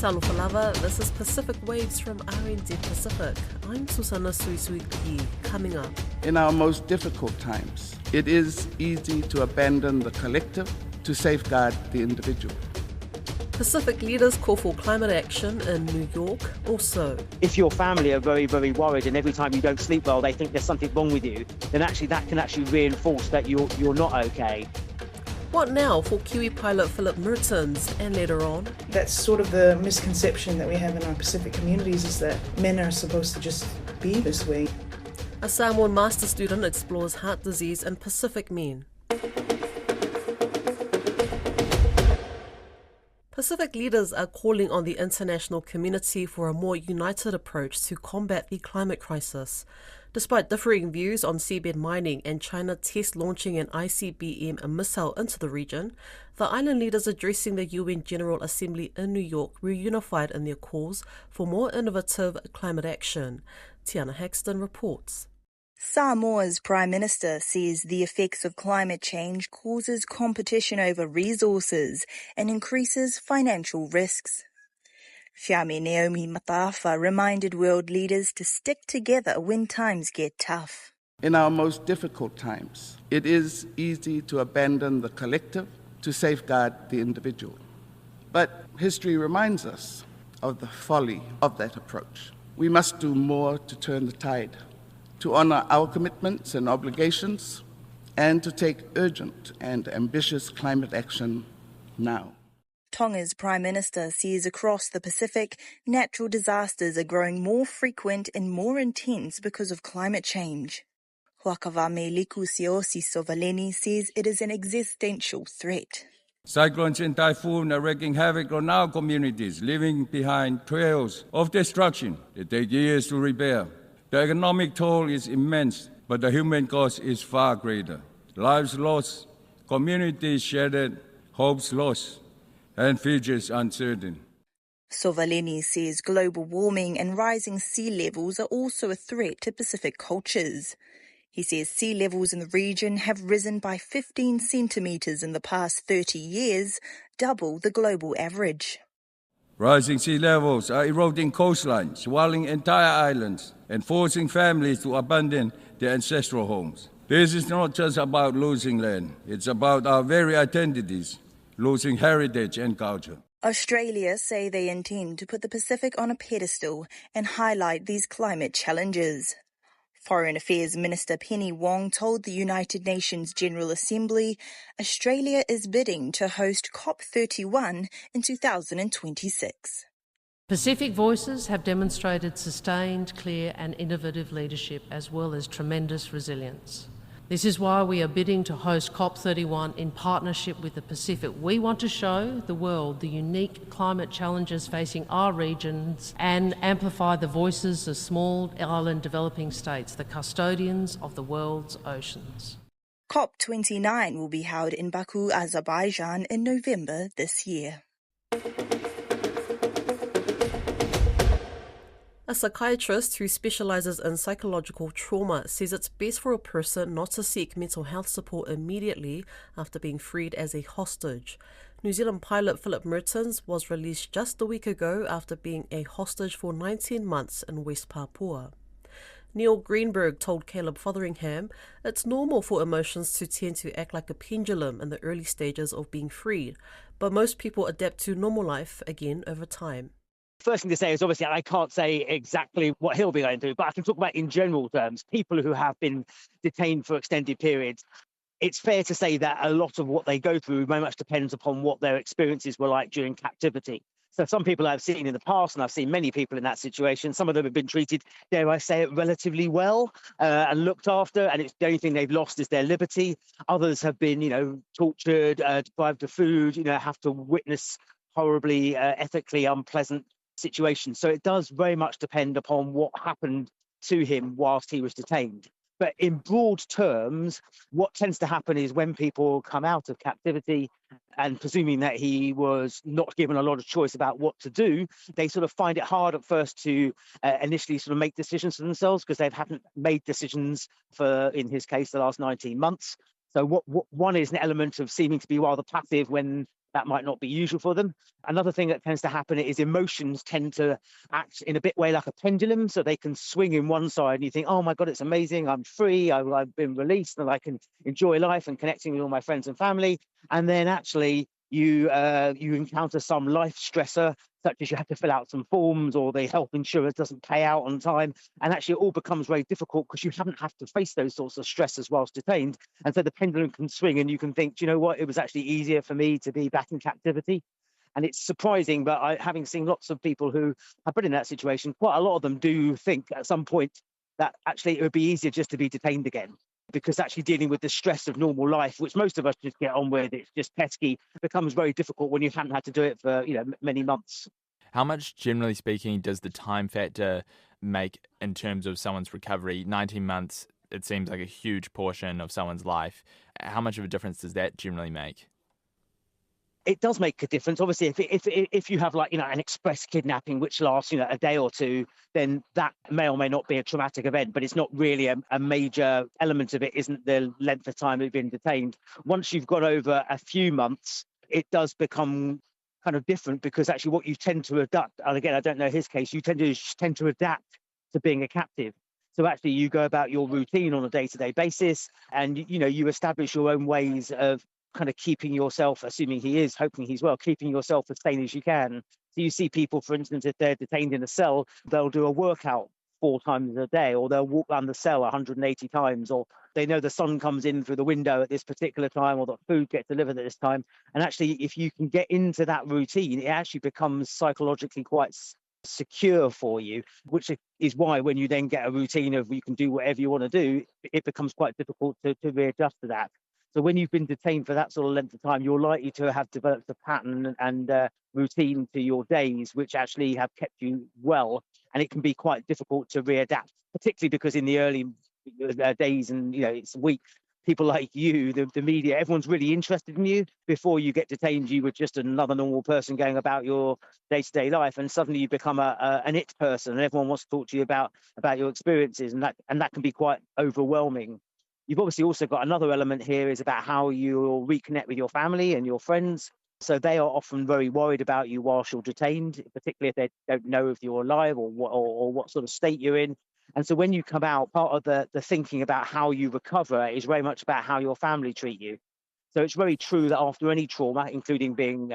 Salufalava, this is Pacific Waves from RNZ Pacific. I'm Susana Suisuiki. Coming up. In our most difficult times, it is easy to abandon the collective to safeguard the individual. Pacific leaders call for climate action in New York also. If your family are very, very worried and every time you don't sleep well they think there's something wrong with you, then actually that can actually reinforce that you're not okay. What now for Kiwi pilot Philip Mertens? And later on, that's sort of the misconception that we have in our Pacific communities, is that men are supposed to just be this way. A Samoan master student explores heart disease in Pacific men. Pacific leaders are calling on the international community for a more united approach to combat the climate crisis. Despite differing views on seabed mining and China test launching an ICBM missile into the region, the island leaders addressing the UN General Assembly in New York were unified in their calls for more innovative climate action. Tiana Haxton reports. Samoa's Prime Minister says the effects of climate change causes competition over resources and increases financial risks. Fiame Naomi Mataafa reminded world leaders to stick together when times get tough. In our most difficult times, it is easy to abandon the collective to safeguard the individual. But history reminds us of the folly of that approach. We must do more to turn the tide, to honour our commitments and obligations, and to take urgent and ambitious climate action now. Tonga's Prime Minister says across the Pacific, natural disasters are growing more frequent and more intense because of climate change. Huakavame Likusiosi Sovaleni says it is an existential threat. Cyclones and typhoons are wreaking havoc on our communities, leaving behind trails of destruction that take years to repair. The economic toll is immense, but the human cost is far greater. Lives lost, communities shattered, hopes lost, and futures uncertain. Sovaleni says global warming and rising sea levels are also a threat to Pacific cultures. He says sea levels in the region have risen by 15 centimetres in the past 30 years, double the global average. Rising sea levels are eroding coastlines, swallowing entire islands, and forcing families to abandon their ancestral homes. This is not just about losing land, it's about our very identities, losing heritage and culture. Australia say they intend to put the Pacific on a pedestal and highlight these climate challenges. Foreign Affairs Minister Penny Wong told the United Nations General Assembly Australia is bidding to host COP31 in 2026. Pacific voices have demonstrated sustained, clear and innovative leadership as well as tremendous resilience. This is why we are bidding to host COP31 in partnership with the Pacific. We want to show the world the unique climate challenges facing our regions and amplify the voices of small island developing states, the custodians of the world's oceans. COP29 will be held in Baku, Azerbaijan in November this year. A psychiatrist who specialises in psychological trauma says it's best for a person not to seek mental health support immediately after being freed as a hostage. New Zealand pilot Philip Mertens was released just a week ago after being a hostage for 19 months in West Papua. Neil Greenberg told Caleb Fotheringham it's normal for emotions to tend to act like a pendulum in the early stages of being freed, but most people adapt to normal life again over time. First thing to say is obviously I can't say exactly what he'll be going through, but I can talk about in general terms, people who have been detained for extended periods. It's fair to say that a lot of what they go through very much depends upon what their experiences were like during captivity. So some people I've seen in the past, and I've seen many people in that situation, some of them have been treated, dare I say it, relatively well and looked after, and it's the only thing they've lost is their liberty. Others have been, tortured, deprived of food, have to witness horribly, ethically unpleasant situation. So it does very much depend upon what happened to him whilst he was detained. But in broad terms, what tends to happen is when people come out of captivity, and presuming that he was not given a lot of choice about what to do, they sort of find it hard at first to initially sort of make decisions for themselves because they haven't made decisions for, in his case, the last 19 months. So one is an element of seeming to be rather passive when that might not be usual for them. Another thing that tends to happen is emotions tend to act in a bit way like a pendulum, so they can swing in one side and you think, oh my God, it's amazing, I'm free, I've been released and I can enjoy life and connecting with all my friends and family. And then actually you encounter some life stressor, such as you have to fill out some forms or the health insurance doesn't pay out on time. And actually it all becomes very difficult because you haven't had to face those sorts of stresses whilst detained. And so the pendulum can swing and you can think, do you know what, it was actually easier for me to be back in captivity. And it's surprising, but having seen lots of people who have been in that situation, quite a lot of them do think at some point that actually it would be easier just to be detained again, because actually dealing with the stress of normal life, which most of us just get on with, it's just pesky, becomes very difficult when you haven't had to do it for many months. How much, generally speaking, does the time factor make in terms of someone's recovery? 19 months, it seems like a huge portion of someone's life. How much of a difference does that generally make? It does make a difference. Obviously, if you have an express kidnapping which lasts a day or two, then that may or may not be a traumatic event, but it's not really a major element of it. Isn't the length of time you've been detained. Once you've gone over a few months, it does become kind of different, because actually what you tend to adapt, and again, I don't know his case, you tend to adapt to being a captive. So actually you go about your routine on a day-to-day basis, and you establish your own ways of kind of keeping yourself, assuming he is, hoping he's well, keeping yourself as sane as you can. So you see people, for instance, if they're detained in a cell, they'll do a workout 4 times a day, or they'll walk around the cell 180 times, or they know the sun comes in through the window at this particular time, or the food gets delivered at this time. And actually, if you can get into that routine, it actually becomes psychologically quite secure for you, which is why when you then get a routine of you can do whatever you want to do, it becomes quite difficult to readjust to that. So when you've been detained for that sort of length of time, you're likely to have developed a pattern and routine to your days, which actually have kept you well. And it can be quite difficult to readapt, particularly because in the early days and it's weeks, people like you, the media, everyone's really interested in you. Before you get detained, you were just another normal person going about your day-to-day life, and suddenly you become an it person, and everyone wants to talk to you about your experiences, and that can be quite overwhelming. You've obviously also got another element here is about how you'll reconnect with your family and your friends. So they are often very worried about you whilst you're detained, particularly if they don't know if you're alive or what sort of state you're in. And so when you come out, part of the thinking about how you recover is very much about how your family treat you. So it's very true that after any trauma, including being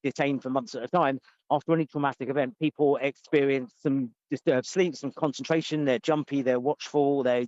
detained for months at a time, after any traumatic event, people experience some disturbed sleep, some concentration. They're jumpy, they're watchful, they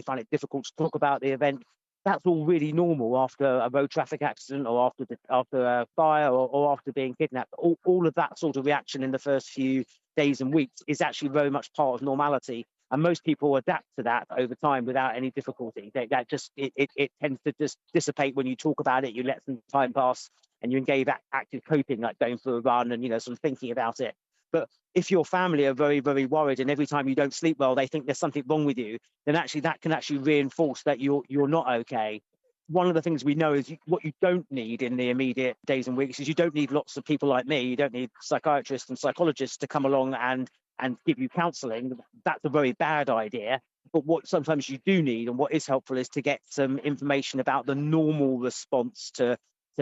find it difficult to talk about the event. That's all really normal after a road traffic accident, or after a fire, or after being kidnapped. All of that sort of reaction in the first few days and weeks is actually very much part of normality. And most people adapt to that over time without any difficulty. It tends to just dissipate when you talk about it. You let some time pass and you engage active coping, like going for a run and sort of thinking about it. But if your family are very, very worried, and every time you don't sleep well, they think there's something wrong with you, then actually that can actually reinforce that you're not okay. One of the things we know is what you don't need in the immediate days and weeks is you don't need lots of people like me. You don't need psychiatrists and psychologists to come along and give you counselling. That's a very bad idea. But what sometimes you do need, and what is helpful, is to get some information about the normal response to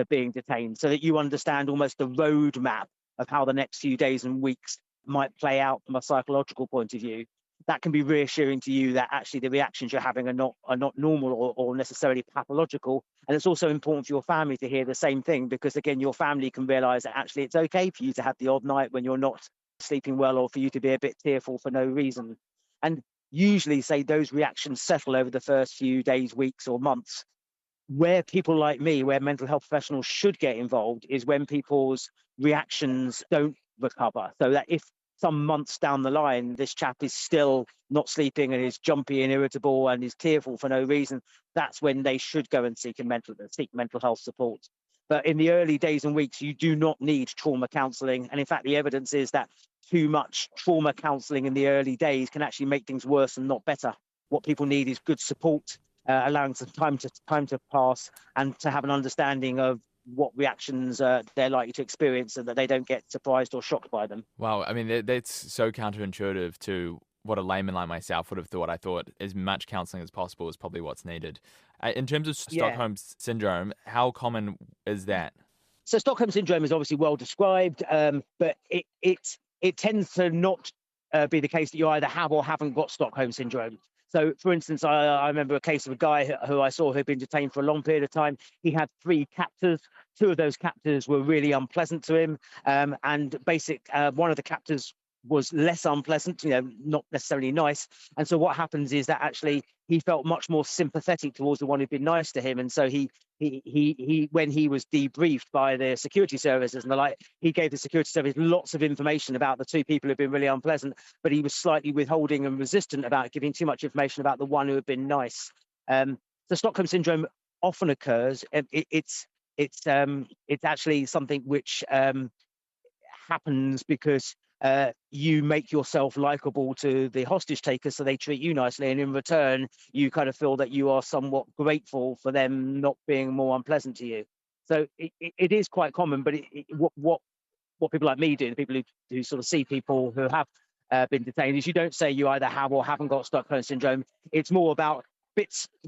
being detained, so that you understand almost the roadmap of how the next few days and weeks might play out from a psychological point of view. That can be reassuring to you that actually the reactions you're having are not normal or necessarily pathological. And it's also important for your family to hear the same thing, because again, your family can realise that actually it's okay for you to have the odd night when you're not sleeping well, or for you to be a bit tearful for no reason. And usually, say, those reactions settle over the first few days, weeks or months. Where people like me, where mental health professionals should get involved, is when people's reactions don't recover. So that if some months down the line, this chap is still not sleeping and is jumpy and irritable and is tearful for no reason, that's when they should go and seek mental health support. But in the early days and weeks, you do not need trauma counselling. And in fact, the evidence is that too much trauma counselling in the early days can actually make things worse and not better. What people need is good support, allowing some time to pass, and to have an understanding of what reactions they're likely to experience, so that they don't get surprised or shocked by them. Wow, I mean, that's so counterintuitive to what a layman like myself would have thought. I thought as much counselling as possible is probably what's needed. In terms of Stockholm syndrome, how common is that? So Stockholm syndrome is obviously well described, but it tends to not be the case that you either have or haven't got Stockholm syndrome. So, for instance, I remember a case of a guy who I saw who'd been detained for a long period of time. He had 3 captors. 2 of those captors were really unpleasant to him, and one of the captors was less unpleasant, not necessarily nice. And so what happens is that actually he felt much more sympathetic towards the one who'd been nice to him. And so he when he was debriefed by the security services and the like, he gave the security service lots of information about the 2 people who'd been really unpleasant, but he was slightly withholding and resistant about giving too much information about the one who had been nice. So Stockholm syndrome often occurs. It's actually something which happens because you make yourself likable to the hostage takers, so they treat you nicely, and in return you kind of feel that you are somewhat grateful for them not being more unpleasant to you. So it is quite common, but what people like me do, the people who sort of see people who have been detained, is you don't say you either have or haven't got Stockholm syndrome. It's more about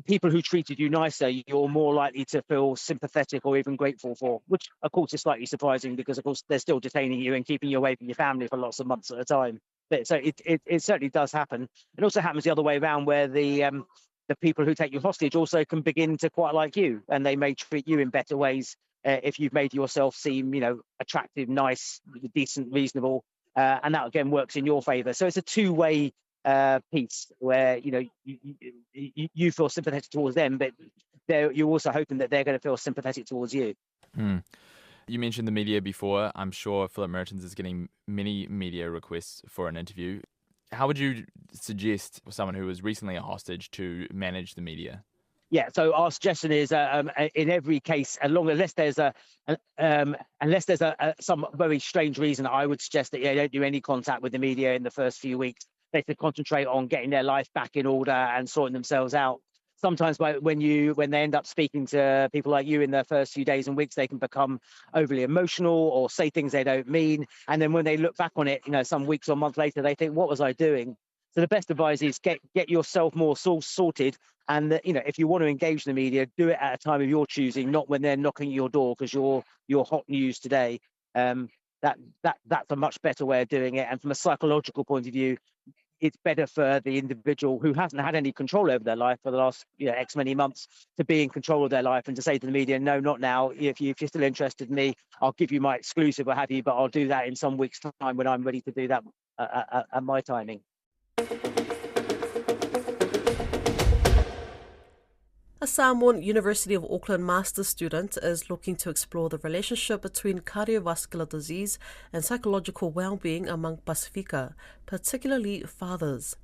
people who treated you nicer, you're more likely to feel sympathetic or even grateful for, which of course is slightly surprising because of course they're still detaining you and keeping you away from your family for lots of months at a time. So it certainly does happen. It also happens the other way around, where the people who take you hostage also can begin to quite like you, and they may treat you in better ways if you've made yourself seem, attractive, nice, decent, reasonable, and that again works in your favor. So it's a two-way piece where you feel sympathetic towards them, but you're also hoping that they're going to feel sympathetic towards you. You mentioned the media before. I'm sure Philip Mertens is getting many media requests for an interview. How would you suggest for someone who was recently a hostage to manage the media? Yeah, so our suggestion is in every case, unless there's some very strange reason, I would suggest that they don't do any contact with the media in the first few weeks. They should concentrate on getting their life back in order and sorting themselves out. Sometimes when they end up speaking to people like you in their first few days and weeks, they can become overly emotional or say things they don't mean. And then when they look back on it, some weeks or months later, they think, what was I doing? So the best advice is get yourself more sorted. And if you want to engage the media, do it at a time of your choosing, not when they're knocking at your door because you're hot news today. That's a much better way of doing it. And from a psychological point of view, it's better for the individual who hasn't had any control over their life for the last X many months to be in control of their life and to say to the media, no, not now. If you're still interested in me, I'll give you my exclusive or have you, but I'll do that in some weeks' time when I'm ready to do that at my timing. A Samoan University of Auckland master's student is looking to explore the relationship between cardiovascular disease and psychological well-being among Pasifika, particularly fathers.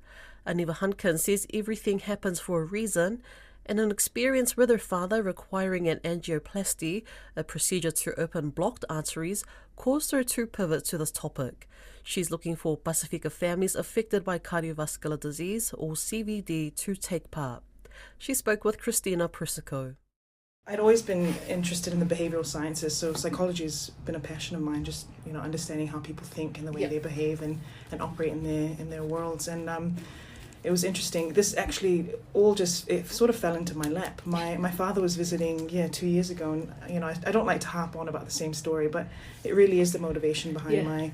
Aniva Hunkin says everything happens for a reason, and an experience with her father requiring an angioplasty, a procedure to open blocked arteries, caused her to pivot to this topic. She's looking for Pasifika families affected by cardiovascular disease, or CVD, to take part. She spoke with Christina Persico. I'd always been interested in the behavioural sciences, so psychology has been a passion of mine, just understanding how people think and the way they behave and operate in their worlds. And it was interesting. This actually it sort of fell into my lap. My father was visiting 2 years ago, and I don't like to harp on about the same story, but it really is the motivation behind my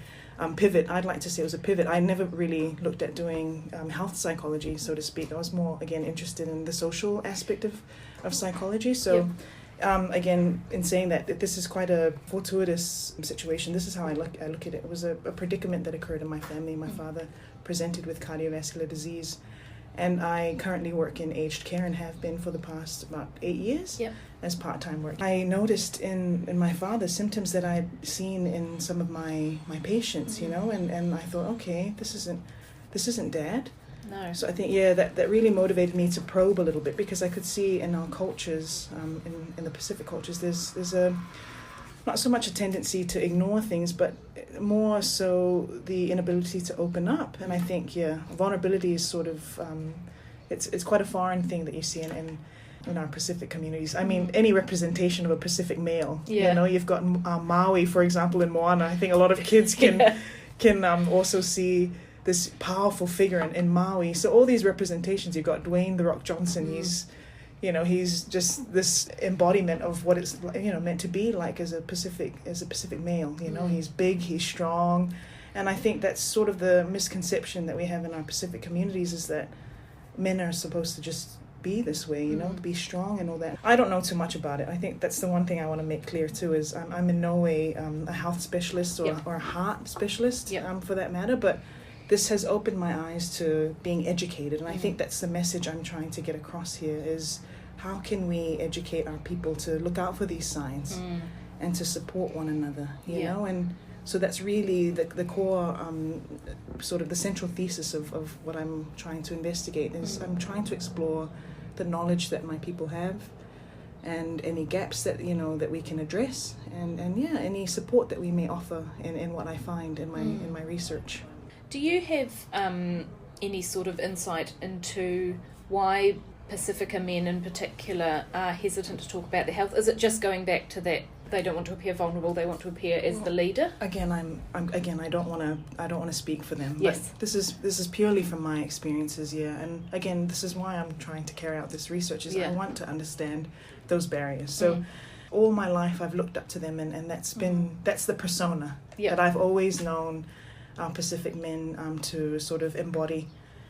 pivot. I'd like to say it was a pivot. I never really looked at doing health psychology, so to speak. I was more, again, interested in the social aspect of psychology. So, again, in saying that this is quite a fortuitous situation, this is how I look at it. It was a predicament that occurred in my family. My father presented with cardiovascular disease, and I currently work in aged care and have been for the past about 8 years as part-time work. I noticed in my father symptoms that I'd seen in some of my patients, and I thought, okay, this isn't Dad. No. So I think, that really motivated me to probe a little bit, because I could see in our cultures, in the Pacific cultures, there's not so much a tendency to ignore things, but more so the inability to open up. And I think, vulnerability is sort of, it's quite a foreign thing that you see in our Pacific communities. I mean, any representation of a Pacific male. You've got Maui, for example, in Moana. I think a lot of kids can also see this powerful figure in Maui. So all these representations, you've got Dwayne "The Rock" Johnson. He's just this embodiment of what it's meant to be like as a Pacific male. He's big, he's strong, and I think that's sort of the misconception that we have in our Pacific communities, is that men are supposed to just be this way, be strong and all that. I don't know too much about it. I think that's the one thing I want to make clear too, is I'm in no way a health specialist or a heart specialist for that matter, but this has opened my eyes to being educated, and I think that's the message I'm trying to get across here, is how can we educate our people to look out for these signs and to support one another, you know? And so that's really the core, sort of the central thesis of what I'm trying to investigate, is I'm trying to explore the knowledge that my people have, and any gaps that that we can address, and any support that we may offer in what I find in my research. Do you have any sort of insight into why Pacifica men in particular are hesitant to talk about their health? Is it just going back to that they don't want to appear vulnerable, they want to appear as the leader? Again, I don't want to speak for them. Yes. But this is purely from my experiences, and again, this is why I'm trying to carry out this research, is I want to understand those barriers. So all my life I've looked up to them, and that's the persona that I've always known our Pacific men to sort of embody,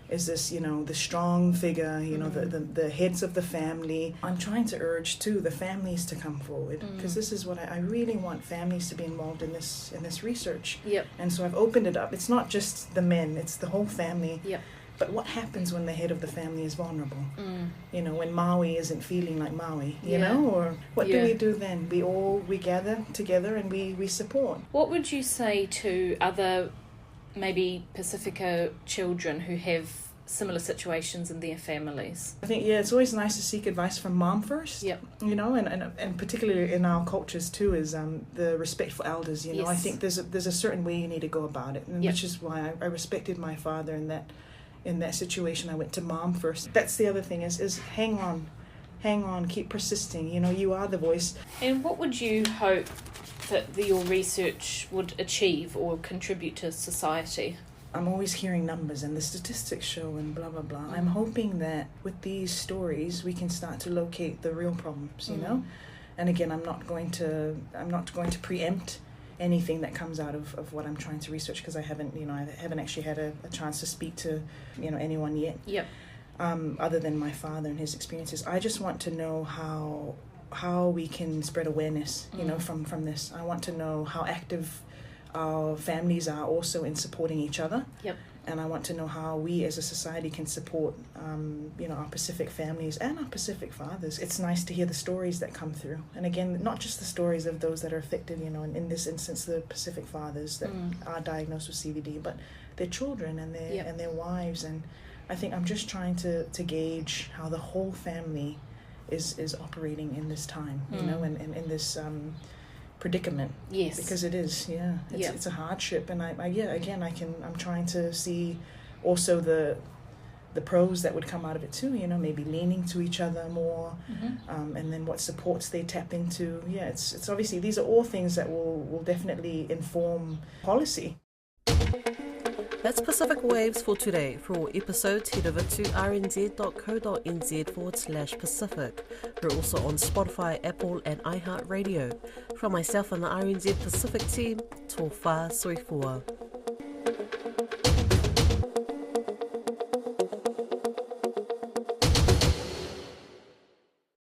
is this, the strong figure, the heads of the family. I'm trying to urge, too, the families to come forward, because this is what I really want families to be involved in this research. Yep. And so I've opened it up. It's not just the men, it's the whole family. Yep. But what happens when the head of the family is vulnerable? When Maui isn't feeling like Maui, or what do we do then? We gather together and we support. What would you say to other maybe Pacifica children who have similar situations in their families? I think, it's always nice to seek advice from mom first. Yep. And particularly in our cultures too, is the respect for elders. Yes. I think there's a certain way you need to go about it, and which is why I respected my father in that situation. I went to mom first. That's the other thing, is hang on, keep persisting. You are the voice. And what would you hope that your research would achieve or contribute to society? I'm always hearing numbers and the statistics show and blah, blah, blah. I'm hoping that with these stories we can start to locate the real problems, And again, I'm not going to preempt anything that comes out of what I'm trying to research, because I haven't actually had a chance to speak to, anyone yet. Yep. Other than my father and his experiences. I just want to know how we can spread awareness, from this. I want to know how active our families are also in supporting each other. Yep. And I want to know how we as a society can support, our Pacific families and our Pacific fathers. It's nice to hear the stories that come through. And again, not just the stories of those that are affected, in this instance, the Pacific fathers that are diagnosed with CVD, but their children and their wives. And I think I'm just trying to gauge how the whole family is operating in this time, and in this predicament. Yes. Because it is, it's a hardship, and I'm trying to see also the pros that would come out of it too, maybe leaning to each other more, and then what supports they tap into. It's obviously, these are all things that will definitely inform policy. That's Pacific Waves for today. For all episodes, head over to rnz.co.nz/Pacific. We're also on Spotify, Apple and iHeartRadio. From myself and the RNZ Pacific team, tō whā soifua.